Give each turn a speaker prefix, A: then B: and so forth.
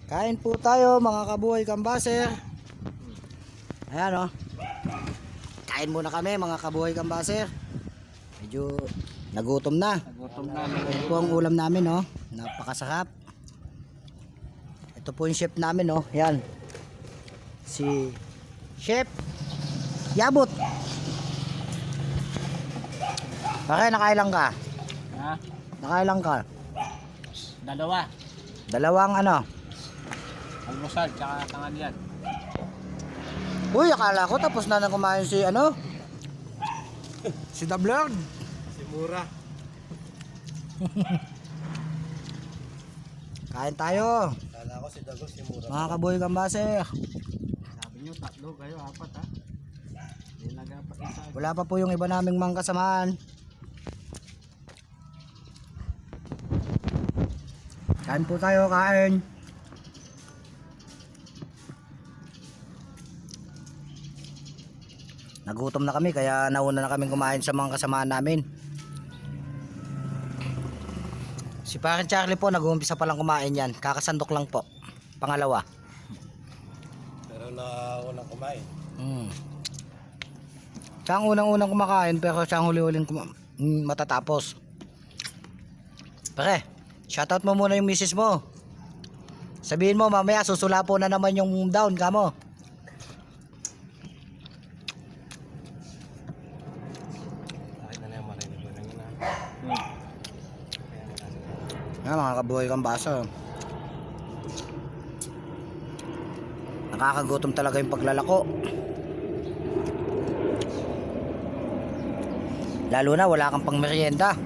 A: Kain po tayo mga kabuhay kambaser. Ayan o. Kain muna kami mga kabuhay kambaser. Medyo nagutom na. Ito po ang ulam namin o. Napakasarap. Ito po yung chef namin o. Yan. Si Chef Yabot. Bakit nakailang ka?
B: Ha?
A: Nakailang ka?
B: Dalawa.
A: Dalawang ano?
B: Almusal, tsaka tanghalian.
A: Uy, akala ko tapos na kumain si ano? Si The Blurred.
B: Si Mura.
A: Kain tayo.
B: Kala ko si Dagos, si Mura.
A: Mga kabuhay kambaser.
B: Sabi nyo, tatlo kayo, apat ha? Hindi nag-apat isa.
A: Wala pa po yung iba naming mga kasamahan. Kain po tayo, kain. Nagutom na kami kaya nauna na kaming kumain sa mga kasamahan namin. Si Parang Charlie po nag-uumpisa pa lang kumain yan. Kakasandok lang po. Pangalawa.
B: Pero naunang kumain.
A: Siya ang unang-unang kumakain pero siya ang huli-huling matatapos. Pare, shoutout mo muna yung misis mo. Sabihin mo mamaya susula po na naman yung down ka mo.
B: Bakit na yung marinig mo lang yun ha?
A: Yan mga kabuhay kambaser. Nakakagutom talaga yung paglalako. Lalo na wala kang pang merienda.